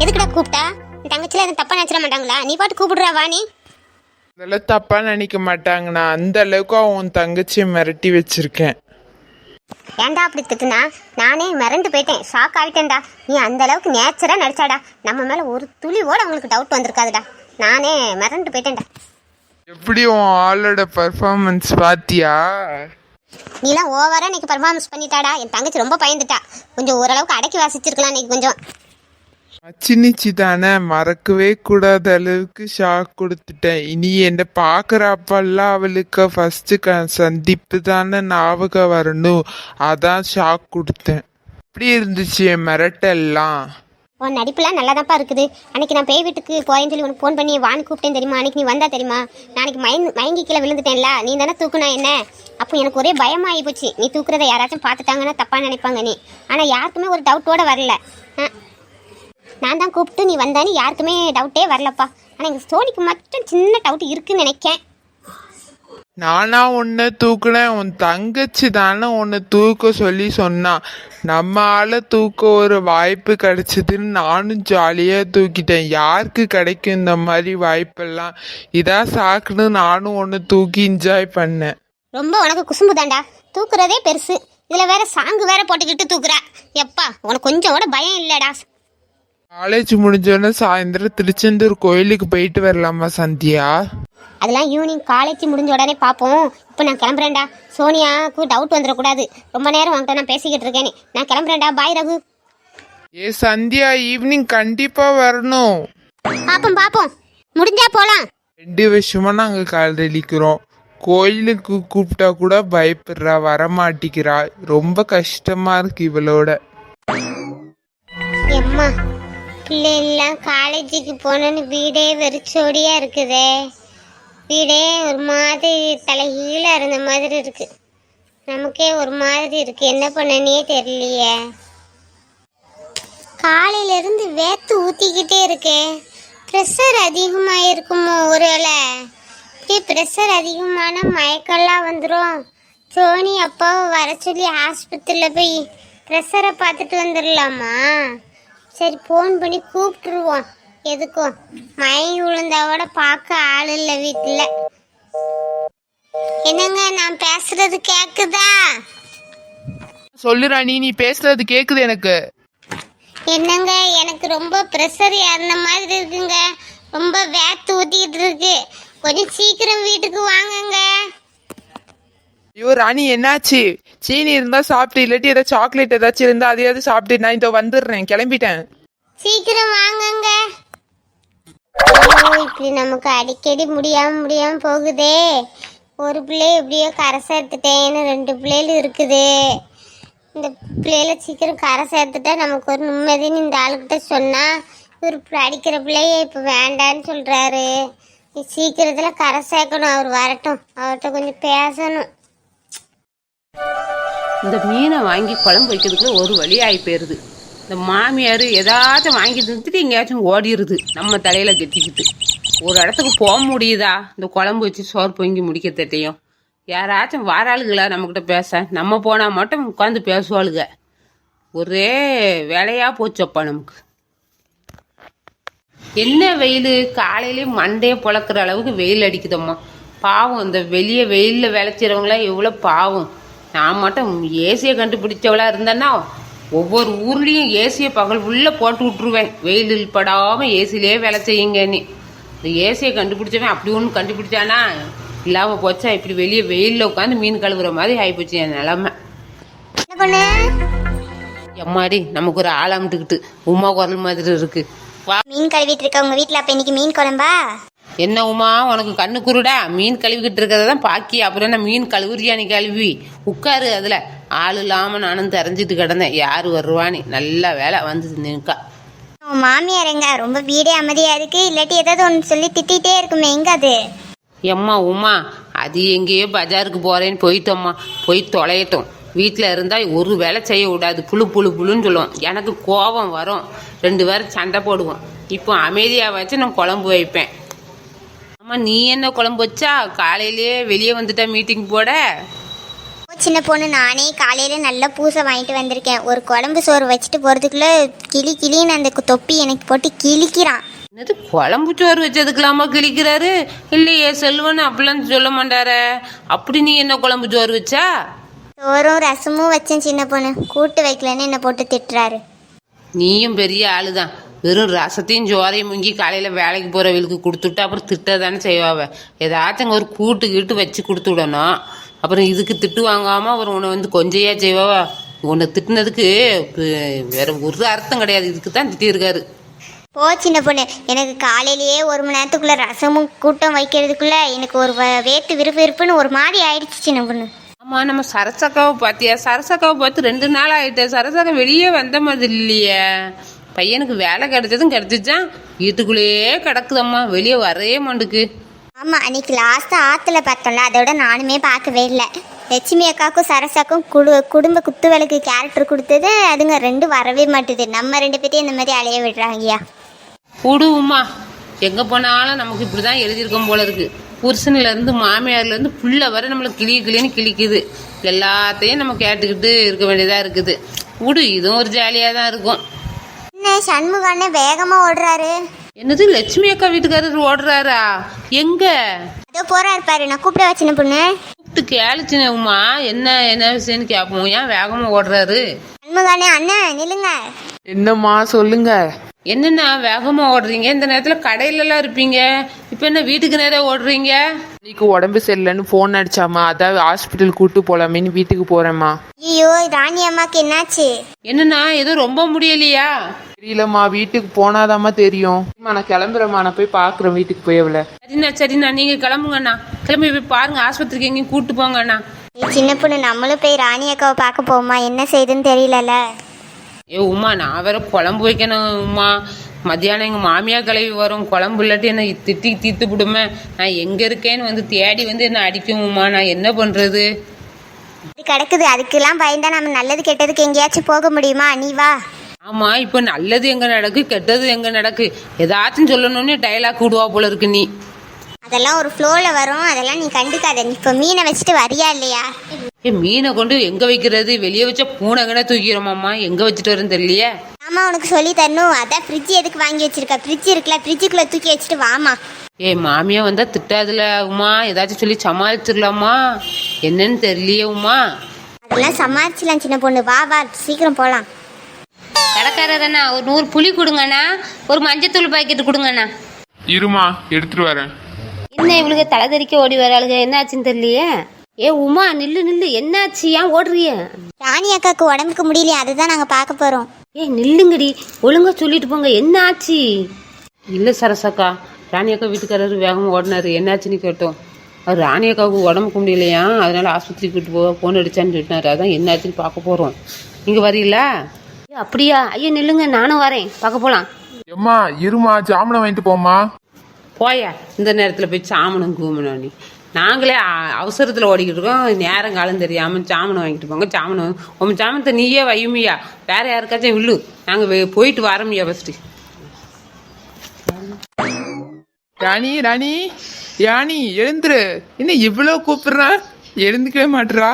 எதுக்குடா கூப்பிட்டா? தங்கச்சில எதுவும் தப்பா நினைச்சிட மாட்டாங்களா? நீ பாட்டு கூப்பிடுறா வாணி. அதெல்லாம் தப்பா நினைக்க மாட்டாங்க. நான் அந்த அளவுக்கு அவன் தங்கச்சியை மிரட்டி வச்சிருக்கேன். ஏன்டா அப்படி திட்டுனா? நானே மிரண்டு போயிட்டேன், ஷாக் ஆகிட்டேன்டா. நீ அந்த அளவுக்கு நேச்சரா நடிச்சாடா. நம்ம மேல ஒரு துளிவோட அவங்களுக்கு டவுட் வந்திருக்காதுடா. நானே மிரண்டு போயிட்டேன்டா. எப்படி உன் ஆளோட பர்ஃபார்மன்ஸ் பாத்தியா? நீலாம் ஓவரா இன்னைக்கு பர்ஃபார்மன்ஸ் பண்ணிட்டாடா. என் தங்கச்சி ரொம்ப பயந்துட்டா. கொஞ்சம் ஓரளவுக்கு அடக்கி வாசிச்சிருக்கலாம் இன்னைக்கு கொஞ்சம். அச்சினிச்சி தானே, மறக்கவே கூடாத அளவுக்கு ஷாக் கொடுத்துட்டேன். இனி என்ன பாக்குறப்பெல்லாம் அவளுக்கு ஃபர்ஸ்ட் சந்திப்பு தானே ஞாபகம் வரணும். அதான் ஷாக் கொடுத்தேன். எப்படி இருந்துச்சு என் மிரட்டெல்லாம்? உன் நடிப்புலாம் நல்லா தான்ப்பா இருக்குது. அன்னைக்கு நான் பேய் வீட்டுக்கு போயேன்னு சொல்லி உனக்கு ஃபோன் பண்ணி வான்னு கூப்பிட்டேன் தெரியுமா? அன்னைக்கு நீ வந்தா தெரியுமா? நாளைக்கு மயங்கி கீழே விழுந்துட்டேன்ல, நீ தானே தூக்குனா என்ன? அப்போ எனக்கு ஒரே பயமாகி போச்சு. நீ தூக்குறதை யாராச்சும் பார்த்துட்டாங்கன்னா தப்பாக நினைப்பாங்க நீ. ஆனால் யாருக்குமே ஒரு டவுட்டோட வரல. நான் தான் கூப்பிட்டு நீ வந்தானே யாருக்குமே டவுட்டே வரலப்பா. ஆனால் எங்கள் சோனிக்கு மட்டும் சின்ன டவுட் இருக்குன்னு நினைக்கேன். நானா உன்னை தூக்குனேன்? உன் தங்கச்சி தானே உன்னை தூக்க சொல்லி சொன்னான். நம்ம ஆளை தூக்க ஒரு வாய்ப்பு கிடைச்சதுன்னு நானும் ஜாலியாக தூக்கிட்டேன். யாருக்கு கிடைக்கும் இந்த மாதிரி வாய்ப்பெல்லாம்? இதான் சாக்குன்னு நானும் ஒன்று தூக்கி என்ஜாய் பண்ணேன். ரொம்ப உனக்கு குசும்பு தாண்டா. தூக்குறதே பெருசு, இதில் வேற சாங்கு வேற போட்டுக்கிட்டு தூக்குற. எப்பா உனக்கு கொஞ்சம் கூட பயம் இல்லைடா. காலேஜ் முடிஞ்சோடனே சாயந்தரம் திருச்செந்தூர் கோயிலுக்கு போயிட்டு வரலாமா சந்தியா? அதெல்லாம் ஈவினிங் காலேஜ் முடிஞ்ச உடனே பார்ப்போம். இப்போ நான் கிளம்புறேன்டா. சோனியாவுக்கு டவுட் வந்துடக்கூடாது. ரொம்ப நேரம் வாங்கிட்ட நான் பேசிக்கிட்டு இருக்கேனே. நான் கிளம்புறேன்டா. பாய் ரகு. ஏ சந்தியா, ஈவினிங் கண்டிப்பா வரணும். பார்ப்போம் முடிஞ்சா போலாம். 2 வருஷமா நாங்க காதலிக்கிறோம். கோயிலுக்கு கூப்பிட்டா கூட பயப்படுறா, வரமாட்டிக்கிறா. ரொம்ப கஷ்டமா இருக்கு இவளோட. எம்மா பிள்ளைலாம் காலேஜுக்கு போனோன்னு வீடே வெறிச்சோடியா இருக்குதே. வீடே ஒரு மாதிரி தலைகீழாக இருந்த மாதிரி இருக்கு. நமக்கே ஒரு மாதிரி இருக்கு. என்ன பண்ணனே தெரியலையே. காலையிலேருந்து வேத்து ஊற்றிக்கிட்டே இருக்கே. ப்ரெஷர் அதிகமாக இருக்குமோ ஒருவேளை? இப்படியே ப்ரெஷர் அதிகமான மயக்கெல்லாம் வந்துடும். சோனி அப்பாவை வர சொல்லி ஆஸ்பத்திரியில் போய் ப்ரெஷரை பார்த்துட்டு வந்துடலாமா? சரி ஃபோன் பண்ணி கூப்பிட்டுருவோம். எதுக்கும் மயங்கி விழுந்தாவோட பார்க்க ஆள் இல்லை வீட்டில். என்னங்க நான் பேசுறது கேக்குதா? சொல்லு ராணி, நீ பேசுறது கேக்குது எனக்கு. என்னங்க எனக்கு ரொம்ப ப்ரெஷர் ஏறின மாதிரி இருக்குங்க. ரொம்ப வேத்து ஊத்திட்டு இருக்கு. கொஞ்சம் சீக்கிரம் வீட்டுக்கு வாங்குங்க. ஐயோ ராணி, என்னாச்சு? சீனி இருந்தா சாப்பிட்டு, இல்லாட்டி ஏதாவது சாக்லேட் ஏதாச்சும் இருந்தா அதையாவது சாப்பிட்டு நான் இதோ வந்துடுறேன், கிளம்பிட்டேன். சீக்கிரம் வாங்குங்க. இப்படி நமக்கு அடிக்கடி முடியாம போகுதே. ஒரு பிள்ளைய எப்படியோ கரை சேர்த்துட்டேன்னு 2 பிள்ளைகள் இருக்குது. இந்த பிள்ளைகளை சீக்கிரம் கரை சேர்த்துட்டா நமக்கு ஒரு நிம்மதின்னு இந்த ஆளுக்கிட்ட சொன்னால் இவர் அடிக்கிற பிள்ளைய இப்போ வேண்டான்னு சொல்கிறாரு. சீக்கிரத்தில் கரை சேர்க்கணும். அவர் வரட்டும், அவர்கிட்ட கொஞ்சம் பேசணும். இந்த மீனை வாங்கி குழம்பு வைக்கிறதுக்குள்ள ஒரு வழி ஆகி போயிடுது. இந்த மாமியார் ஏதாச்சும் வாங்கி தந்துட்டு எங்கேயாச்சும் ஓடிடுது நம்ம தலையில் கட்டிக்கிட்டு. ஒரு இடத்துக்கு போக முடியுதா இந்த குழம்பு வச்சு சோறு பொங்கி முடிக்க தட்டையும்? யாராச்சும் வாராளுகளா நம்மக்கிட்ட பேச? நம்ம போனால் மட்டும் உட்காந்து பேசுவாளுங்க. ஒரே வேலையாக போச்சப்பா நமக்கு. என்ன வெயில்! காலையிலே மண்டையை பொழக்கிற அளவுக்கு வெயில் அடிக்குதம்மா. பாவம் இந்த வெளியே வெயிலில் விளைச்சிறவங்களாம் எவ்வளோ பாவம். நான் மட்டும் ஏசியை கண்டுபிடிச்சவளா இருந்தேன்னா ஒவ்வொரு ஊர்லேயும் ஏசியை பகல் உள்ளே போட்டு விட்ருவேன். வெயிலில் படாமல் ஏசிலே வேலை செய்யுங்கன்னு. இந்த ஏசியை கண்டுபிடிச்சவன் அப்படி ஒன்று கண்டுபிடிச்சானா இல்லாமல் போச்சா? இப்படி வெளியே வெயிலில் உட்காந்து மீன் கழுவுற மாதிரி ஆகிப்போச்சு என் நிலமை. எம்மாடி, நமக்கு ஒரு ஆளாமட்டுக்கிட்டு உமா குரல் மாதிரி இருக்கு. மீன் கழுவிட்டு இருக்க உங்க வீட்டில் அப்போ இன்னைக்கு மீன் குழம்பா? என்ன உமா, உனக்கு கண்ணு குருடா? மீன் கழுவிக்கிட்டு இருக்கிறதான் பாக்கி. அப்புறம் என்ன மீன் கழுவுறியா? நீ கழுவி உட்காரு. அதில் ஆள் இல்லாமல் நானும் தெரிஞ்சிட்டு கிடந்தேன் யார் வருவான்னு. நல்ல வேலை வந்து நிற்கா. உன் மாமியார் எங்க ரொம்ப வீடே அமைதியா இருக்கு, இல்லாட்டி ஏதாவது ஒன்று சொல்லி திட்டிகிட்டே இருக்குமே, எங்க அது? எம்மா உமா அது எங்கேயோ பஜாருக்கு போகிறேன்னு போயிட்டோம்மா. போய் தொலையட்டும். வீட்டில் இருந்தால் ஒரு வேலை செய்ய விடாது. புழு புழு புழுன்னு சொல்லுவோம். எனக்கு கோபம் வரும். 2 பேரும் சண்டை போடுவோம். இப்போ அமைதியாக வச்சு நான் குழம்பு வைப்பேன். அம்மா நீ என்ன குழம்பு வச்சா? காலையிலேயே வெளியே வந்துட்டா மீட்டிங் போட? சின்ன பொண்ணு, நானே காலையில நல்ல பூசை வாங்கிட்டு வந்திருக்கேன். ஒரு குழம்பு சோறு வச்சுட்டு போறதுக்குள்ள கிளின்னு அந்த தொப்பி எனக்கு போட்டு கிழிக்கிறான். என்னது குழம்பு சோறு வச்சதுக்கலாமா கிழிக்கிறாரு? இல்லையே செல்வன்னு அப்படிலாம் சொல்ல மாட்டார. அப்படி நீ என்ன குழம்பு சோறு வச்சா? சோறும் ரசமும் வச்சேன் சின்ன பொண்ணு. கூட்டு வைக்கலன்னு என்ன போட்டு திட்டுறாரு. நீயும் பெரிய ஆளுதான். வெறும் ரசத்தையும் சோறையும் முங்கி காலையில் வேலைக்கு போகிறவங்களுக்கு கொடுத்துட்டு அப்புறம் திட்ட தானே செய்வாவ. ஏதாச்சும் ஒரு கூட்டு கீட்டு வச்சு கொடுத்து விடணும். அப்புறம் இதுக்கு திட்டு வாங்காமல் அப்புறம் உன்னை வந்து கொஞ்சையா செய்வாவா? உன்னை திட்டினதுக்கு வேற ஒரு அர்த்தம் கிடையாது. இதுக்கு தான் திட்டியிருக்காரு. போ சின்ன பொண்ணு, எனக்கு காலையிலேயே 1 மணி நேரத்துக்குள்ள ரசமும் கூட்டம் வைக்கிறதுக்குள்ள எனக்கு ஒரு வேட்டு விறுவிறுப்புன்னு ஒரு மாதிரி ஆயிடுச்சு சின்ன பொண்ணு. ஆமாம், நம்ம சரசக்காவை பார்த்தியா? சரசக்காவை பார்த்து 2 நாள் ஆகிட்டேன். சரசக்கா வெளியே வந்த மாதிரி இல்லையே. பையனுக்கு வேலை கிடைச்சதும் கிடைச்சிச்சான். வீட்டுக்குள்ளேயே கிடக்குதம்மா, வெளியே வரவே மாட்டுக்கு. ஆமாம், அன்னைக்கு லாஸ்ட்டாக ஆற்றுல பார்த்தோம்ல, அதோட நானுமே பார்க்கவே இல்லை. லட்சுமி அக்காவுக்கும் சரசாக்கும் குடும்ப குத்து விளக்கு கேரக்டர் கொடுத்தது அதுங்க 2 வரவே மாட்டுது. நம்ம 2 பேர்த்தையும் இந்த மாதிரி அலைய விடுறாங்கய்யா. விடுவோம்மா, எங்கே போனாலும் நமக்கு இப்படி தான் எழுதியிருக்கோம் போல இருக்கு. புருஷன்லேருந்து மாமியார்லேருந்து புள்ள வர நம்மளை கிளின்னு கிழிக்குது. எல்லாத்தையும் நம்ம கேட்டுக்கிட்டு இருக்க வேண்டியதாக இருக்குது. விடு, இதுவும் ஒரு ஜாலியாக தான் இருக்கும். என்ன சண்முகானே வேகமாக ஓடுறாரு? என்னது லட்சுமி அக்கா வீட்டுக்காரர் ஓடுறாரா? எங்க? அதோ போறாரு பாரு. நான் கூப்பிட வச்சின பொண்ணு. கூப்பிட்டு கேளுச்சுனேம்மா. என்ன விஷயம்னு கேட்போம். ஏன் வேகமாக ஓடுறாரு? சண்முகானே அண்ணன் நில்லுங்க. என்னம்மா சொல்லுங்க. என்னண்ணா வேகமாக ஓடுறீங்க? இந்த நேரத்தில் கடையிலலாம் இருப்பீங்க. இப்போ என்ன வீட்டுக்கு நேரம் ஓடுறீங்க? இன்னைக்கு உடம்பு சரியில்லைன்னு ஃபோன் அடிச்சாம்மா, அதான் ஹாஸ்பிட்டல் கூட்டு போலாமேன்னு வீட்டுக்கு போறேம்மா. ஐயோ, ராணி அம்மாக்கு என்னாச்சு? என்னண்ணா எதுவும் ரொம்ப முடியலையா? தெரியலம்மா, வீட்டுக்கு போனாதாம்மா தெரியும். நான் கிளம்புறேம்மா, நான் போய் பார்க்குறேன் வீட்டுக்கு போய் அவளை. சரிண்ணா நீங்கள் கிளம்புங்கண்ணா. கிளம்பி போய் பாருங்க, ஆஸ்பத்திரிக்கு எங்கேயும் கூப்பிட்டு போங்கண்ணா. சின்ன பொண்ணு, நம்மளும் போய் ராணி அக்காவை பார்க்க போமா? என்ன செய்யுதுன்னு தெரியலல்ல. உமா, நான் வேற குழம்பு வைக்கணும் உமா. மத்தியானம் எங்கள் மாமியார் கிளவி வரும். குழம்பு இல்லாட்டி என்ன திட்டி தீர்த்து விடுமே. நான் எங்கே இருக்கேன்னு வந்து தேடி வந்து என்ன அடிக்கும் உமா. நான் என்ன பண்ணுறது? அது கிடக்குது. அதுக்கெல்லாம் பயந்தா நம்ம நல்லது கெட்டதுக்கு எங்கேயாச்சும் போக முடியுமா? நீ வா. ஆமாம், இப்போ நல்லது எங்கே நடக்கு, கெட்டது எங்கே நடக்கு, ஏதாச்சும் சொல்லணும்னு டைலாக் விடுவா போல இருக்கு நீ. அதெல்லாம் ஒரு ஃப்ளோவில் வரும். அதெல்லாம் நீ கண்டுக்காத. நீ இப்போ மீனை வச்சுட்டு வரியா இல்லையா? மீனை கொண்டு எங்கே வைக்கிறது? வெளியே வச்சா பூனை கிட்ட தூக்கிறோமாம்மா. எங்கே வச்சுட்டு வரேன்னு தெரியலையே. ஆமா, உனக்கு சொல்லி தரணும். அதான் ஃப்ரிட்ஜ் எதுக்கு வாங்கி வச்சிருக்க? ஃப்ரிட்ஜ் இருக்குல்ல, ஃப்ரிட்ஜுக்குள்ளே தூக்கி வச்சுட்டு வாமா. மாமியா வந்தா திட்டாதுல உமா. ஏதாச்சும் சொல்லி சமாளிச்சிடலாமா? என்னன்னு தெரியலையே உமா. அதெல்லாம் சமாளிச்சிடலாம் சின்ன பொண்ணு. வா வா, சீக்கிரம் போகலாம். கடைக்காரண்ணா ஒரு 100 புளி கொடுங்கண்ணா, ஒரு மஞ்சத்தூள் பாக்கெட்டு கொடுங்கண்ணா. இருமா, எடுத்துட்டு வரேன். என்ன இவளுக்கு தலை தெறிக்க ஓடி வராளுங்க? என்னாச்சுன்னு தெரியலையே. உமா நில்லு, என்னாச்சு? ஏன் ஓடுறிய? ராணி அக்காவுக்கு உடம்புக்கு முடியலையே, அதுதான் நாங்கள் பார்க்க போகிறோம். நில்லுங்கடி, ஒழுங்கா சொல்லிட்டு போங்க. என்ன ஆச்சு? இல்லை சரசக்கா, ராணி அக்கா வீட்டுக்காரரு வேகமாக ஓடினாரு. என்னாச்சுன்னு கேட்டோம். அவர் ராணி அக்காவுக்கு உடம்புக்கு முடியலையா, அதனால ஆஸ்பத்திரிக்கு கூட்டு போக ஃபோன் அடிச்சான்னு சொல்லிட்டாரு. அதான் என்னாச்சுன்னு பார்க்க போகிறோம். நீங்கள் வரீங்களா? அப்படியா? ஐயோ நில்லுங்க, நானும் வரேன், பார்க்க போலாம். எம்மா இருமா, ஜாமனை வாங்கிட்டு போம்மா. போயா, இந்த நேரத்தில் போய் சாமனும் கூமணும். நீ நாங்களே அவசரத்தில் ஓடிக்கிட்டு இருக்கோம். நேரம் காலம் தெரியாமல் சாமனை வாங்கிட்டு போங்க. சாமனம் உன் சாமனத்தை நீயே வையுமியா, வேற யாருக்காச்சும் வில்லு. நாங்கள் போயிட்டு வரோம்யா ஃபஸ்ட்டு. ராணி ராணி ராணி எழுந்துரு. என்ன இவ்வளோ கூப்பிடுறான், எழுந்துக்கவே மாட்டுறா.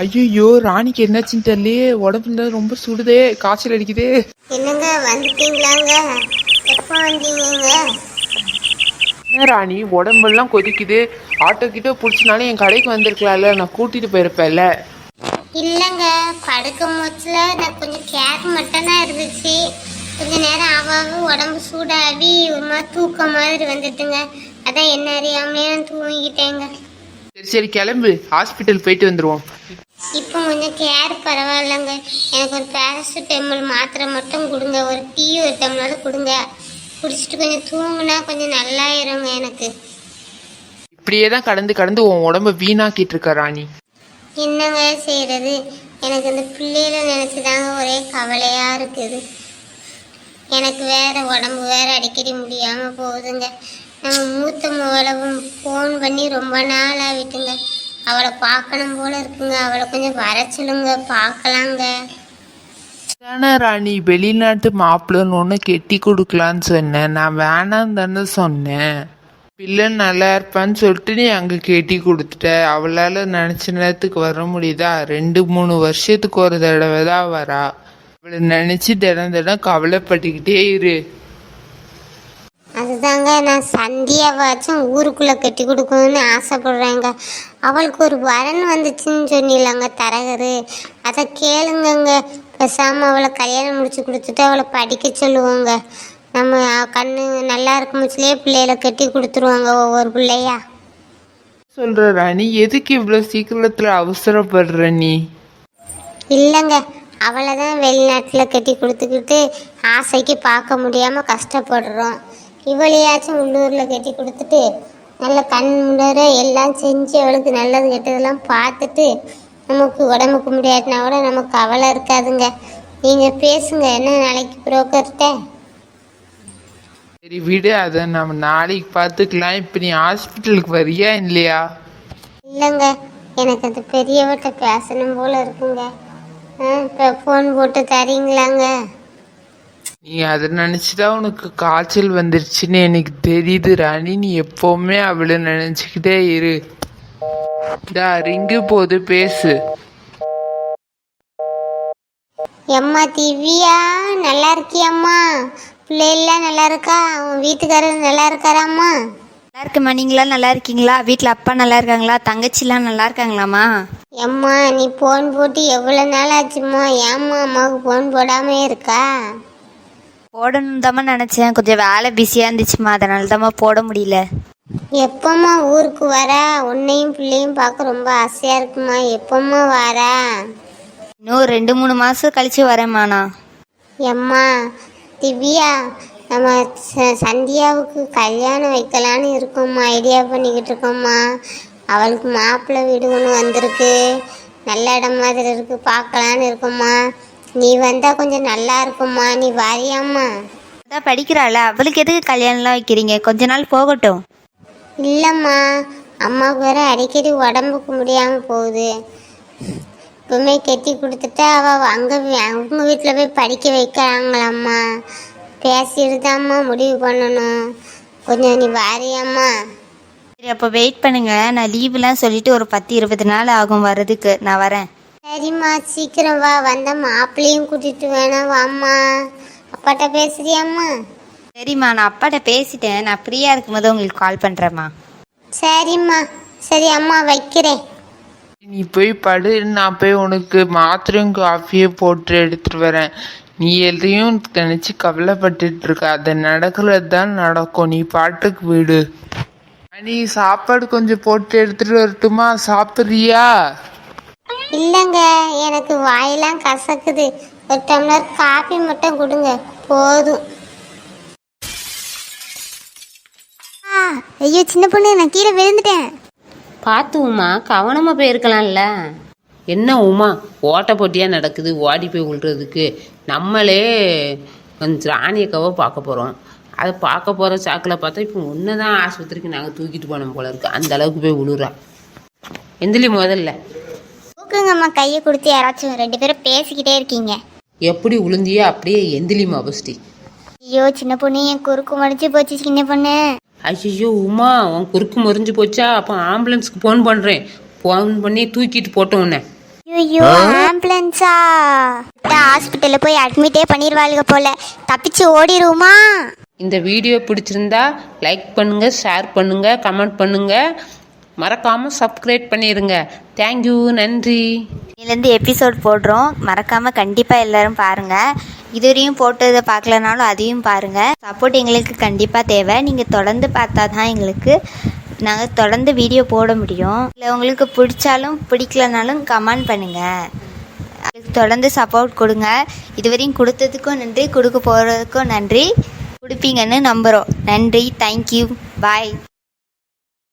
ஐயோ, ராணிக்கு என்னாச்சுன்னு தெரியலையே. உடம்புல ரொம்ப சுடுதே, காய்ச்சல் அடிக்குதே. என்னங்க வந்துட்டீங்களாங்க? எப்போ வந்தீங்க? என்ன ராணி, உடம்பெல்லாம் கொதிக்குது. ஆட்டோ கிட்ட பிடிச்சினாலும் என் கடைக்கு வந்திருக்கலாம்ல, நான் கூட்டிட்டு போயிருப்பேன்ல. இல்லைங்க, படுக்கும் போச்சில் நான் கொஞ்சம் கேக் மட்டும் தான் இருந்துச்சு. கொஞ்ச நேரம் ஆவாக உடம்பு சூடாகி ஒரு மாதிரி தூக்கம் மாதிரி வந்துட்டுங்க. அதான் என்ன அறியாமலே நான் தூங்கிட்டேங்க. சரி கிளம்பு, ஹாஸ்பிட்டல் போயிட்டு வந்துடுவோம். இப்போ கொஞ்சம் கேர் பரவாயில்லைங்க. எனக்கு ஒரு பேராசிட்டமால் மாத்திரை மட்டும் கொடுங்க. ஒரு டீ ஒரு டம்ளர் கொடுங்க. குடிச்சிட்டு கொஞ்சம் தூங்குனா கொஞ்சம் நல்லாயிருங்க எனக்கு. இப்படியே தான் கடந்து கடந்து உன் உடம்ப வீணாக்கிட்டு இருக்க ராணி. என்னங்க செய்யறது? எனக்கு இந்த பிள்ளைகளை நினச்சிதாங்க ஒரே கவலையாக இருக்குது. எனக்கு வேற உடம்பு வேற அடிக்கடி முடியாமல் போகுதுங்க. நம்ம மூத்த மூலவும் ஃபோன் பண்ணி ரொம்ப நாள் ஆகிட்டுங்க. அவளை பார்க்கணும் போல இருக்குங்க. அவளை கொஞ்சம் வர சொல்லுங்க, பார்க்கலாங்க. தானே ராணி, வெளிநாட்டு மாப்பிள்ளன்னு ஒன்று கெட்டி கொடுக்கலான்னு சொன்னேன். நான் வேணான்னு தானே சொன்னேன். பிள்ளை நல்லா இருப்பான்னு சொல்லிட்டு நீ அங்கே கெட்டி கொடுத்துட்ட. அவளால் நினச்ச நேரத்துக்கு வர முடியுதா? 2-3 வருஷத்துக்கு ஒரு தடவை தான் வரா. அவளை நினச்சி தினம் கவலைப்பட்டுக்கிட்டே இரு. அதுதாங்க நான் சந்தியாவாச்சும் ஊருக்குள்ளே கட்டி கொடுக்கணும்னு ஆசைப்படுறேங்க. அவளுக்கு ஒரு வரன் வந்துச்சுன்னு சொன்னில்லாங்க தரகரு, அதை கேளுங்கங்க. பேசாமல் அவளை கல்யாணம் முடிச்சு கொடுத்துட்டு அவளை படிக்க சொல்லுவோங்க. நம்ம கண்ணு நல்லா இருக்கும் முச்சிலே பிள்ளைகளை கட்டி கொடுத்துருவாங்க ஒவ்வொரு பிள்ளையா. சொல்ற ராணி, எதுக்கு இவ்வளோ சீக்கிரத்தில் அவசரப்படுற நீ? இல்லைங்க, அவளை தான் வெளிநாட்டில் கட்டி கொடுத்துக்கிட்டு ஆசைக்கு பார்க்க முடியாமல் கஷ்டப்படுறோம். இவளையாச்சும் உள்ளூரில் கட்டி கொடுத்துட்டு நல்ல கண் முன்னர எல்லாம் செஞ்சு அவளுக்கு நல்லது கெட்டதெல்லாம் பார்த்துட்டு நமக்கு உடம்புக்கு முடியாட்டினா கூட நமக்கு கவலை இருக்காதுங்க. நீங்கள் பேசுங்க, என்ன நாளைக்கு புரோக்கர்கிட்ட. சரி விடு, அதை நம்ம நாளைக்கு பார்த்துக்கலாம். இப்போ நீ ஹாஸ்பிட்டலுக்கு வரியா இல்லையா? இல்லைங்க, எனக்கு அந்த பெரியவட்ட பேசணும் போல இருக்குங்க. இப்போ ஃபோன் போட்டு தரீங்களாங்க? நீ அதை நினச்சிதான் உனக்கு காய்ச்சல் வந்துருச்சுன்னு எனக்கு தெரியுது ராணி. நீ எப்போவுமே அவளை நினச்சிக்கிட்டே இரு. ரிங்கு போது பேசு. எம்மா திவ்யா, நல்லா இருக்கியம்மா? பிள்ளைலாம் நல்லா இருக்கா? உன் வீட்டுக்காரர் நல்லா இருக்காராம்மா? நல்லா இருக்குமா. நீங்களாம் நல்லா இருக்கீங்களா? வீட்டில் அப்பா நல்லா இருக்காங்களா? தங்கச்சிலாம் நல்லா இருக்காங்களாம்மா? எம்மா நீ ஃபோன் போட்டு எவ்வளோ நாள் ஆச்சும்மா? ஏம்மா அம்மாவுக்கு ஃபோன் போடாமே இருக்கா? போடணும் தாம்மா நினச்சேன், கொஞ்சம் வேலை பிஸியாக இருந்துச்சுமா, அதனால தாம்மா போட முடியல. எப்பம்மா ஊருக்கு வரா? உன்னையும் பிள்ளையும் பார்க்க ரொம்ப ஆசையாக இருக்குமா. எப்பம்மா வரா? இன்னும் 2-3 மாதம் கழிச்சு வரேம்மா நான். எம்மா திவ்யா, நம்ம சந்தியாவுக்கு கல்யாணம் வைக்கலான்னு இருக்கோம்மா, ஐடியா பண்ணிக்கிட்டு இருக்கோம்மா. அவளுக்கு மாப்பிள்ளை வீடு ஒன்று வந்திருக்கு, நல்ல இடம் மாதிரி இருக்கு, பார்க்கலான்னு இருக்கோம்மா. நீ வந்தால் கொஞ்சம் நல்லா இருக்கும்மா. நீ வரியாம்மா? அதான் படிக்கிறாள், அவளுக்கு எதுக்கு கல்யாணம்லாம் வைக்கிறீங்க? கொஞ்ச நாள் போகட்டும். இல்லைம்மா, அம்மாவுக்கு வேற அடிக்கடி உடம்புக்கு முடியாமல் போகுது. இப்போவுமே கட்டி கொடுத்துட்டா அவள் அவங்க வீட்டில் போய் படிக்க வைக்கிறாங்களாம்மா. பேசிட்டு தாம்மா முடிவு பண்ணணும். கொஞ்சம் நீ வாரியாம்மா? சரி, அப்போ வெயிட் பண்ணுங்க. நான் லீவுலாம் சொல்லிட்டு ஒரு 10-20 நாள் ஆகும் வர்றதுக்கு. நான் வரேன். சரிம்மா, சீக்கிரம் வா. வந்த மாப்பிள்ளையும் கூட்டிகிட்டு வேணாம் வாம்மா. அப்பாட்ட பேசுறியாம்மா? சரிம்மா, நான் அப்பாட்ட பேசிட்டேன். நான் ஃப்ரீயாக இருக்கும்போது உங்களுக்கு கால் பண்ணுறேம்மா. சரிம்மா. சரி அம்மா, வைக்கிறேன். நீ போய் படு, நான் போய் உனக்கு மாத்திரையும் காஃபியும் போட்டு எடுத்துட்டு வரேன். நீ எதையும் நினச்சி கவலைப்பட்டுட்டு இருக்க. அது நடக்கிறது தான் நடக்கும். நீ பாட்டுக்கு விடு. நீ சாப்பாடு கொஞ்சம் போட்டு எடுத்துட்டு வரட்டுமா? சாப்பிட்றியா? இல்லைங்க, எனக்கு வாயெல்லாம் கசக்குது. ஒரு டம்ளர் காஃபி மட்டும் கொடுங்க, போதும். ஐயோ சின்ன பொண்ணு, நான் கீழே விழுந்துட்டேன். பார்த்து உமா, கவனமாக போயிருக்கலாம்ல. என்ன உமா, ஓட்ட போட்டியாக நடக்குது, ஓடி போய் விழுறதுக்கு. நம்மளே ராணியக்காவை பார்க்க போகிறோம். அதை பார்க்க போகிற சாக்கில் பார்த்தா இப்போ ஒன்று தான் ஆஸ்பத்திரிக்கு நாங்கள் தூக்கிட்டு போனோம் போல இருக்குது. அந்த அளவுக்கு போய் விழுறா. எந்திலி முதல்ல தூக்குங்கம்மா, கையை கொடுத்து. யாராச்சும் 2 பேரும் பேசிக்கிட்டே இருக்கீங்க. எப்படி விழுந்தியோ அப்படியே எந்திலிமா பஸ்டி. ஐயோ சின்ன பொண்ணு, என் குறுக்கு மடிச்சு போச்சு சின்ன பொண்ணு. ஐயோ உமா, உன் குறுக்கு முறிஞ்சு போச்சா? அப்போ ஆம்புலன்ஸ்க்கு ஃபோன் பண்ணுறேன். ஃபோன் பண்ணி தூக்கிட்டு போட்டோம் உன்னை. ஐயோ ஆம்புலன்ஸா? ஹாஸ்பிட்டலில் போய் அட்மிட்டே பண்ணிடுவாளுங்க போல. தப்பிச்சு ஓடிடுவோமா? இந்த வீடியோ பிடிச்சிருந்தா லைக் பண்ணுங்கள், ஷேர் பண்ணுங்கள், கமெண்ட் பண்ணுங்கள். மறக்காமல் சப்ஸ்கிரைப் பண்ணிடுங்க. தேங்க்யூ, நன்றி. இதுலேருந்து எபிசோட் போடுறோம், மறக்காமல் கண்டிப்பாக எல்லோரும் பாருங்கள். இதுவரையும் போட்டதை பார்க்கலனாலும் அதையும் பாருங்கள். சப்போர்ட் எங்களுக்கு கண்டிப்பாக தேவை. நீங்கள் தொடர்ந்து பார்த்தா தான் எங்களுக்கு நாங்கள் தொடர்ந்து வீடியோ போட முடியும். இல்லை உங்களுக்கு பிடிச்சாலும் பிடிக்கலனாலும் கமெண்ட் பண்ணுங்கள். அதுக்கு தொடர்ந்து சப்போர்ட் கொடுங்க. இதுவரையும் கொடுத்ததுக்கும் நன்றி, கொடுக்க போகிறதுக்கும் நன்றி. கொடுப்பீங்கன்னு நம்புகிறோம். நன்றி, தேங்க்யூ, பாய்.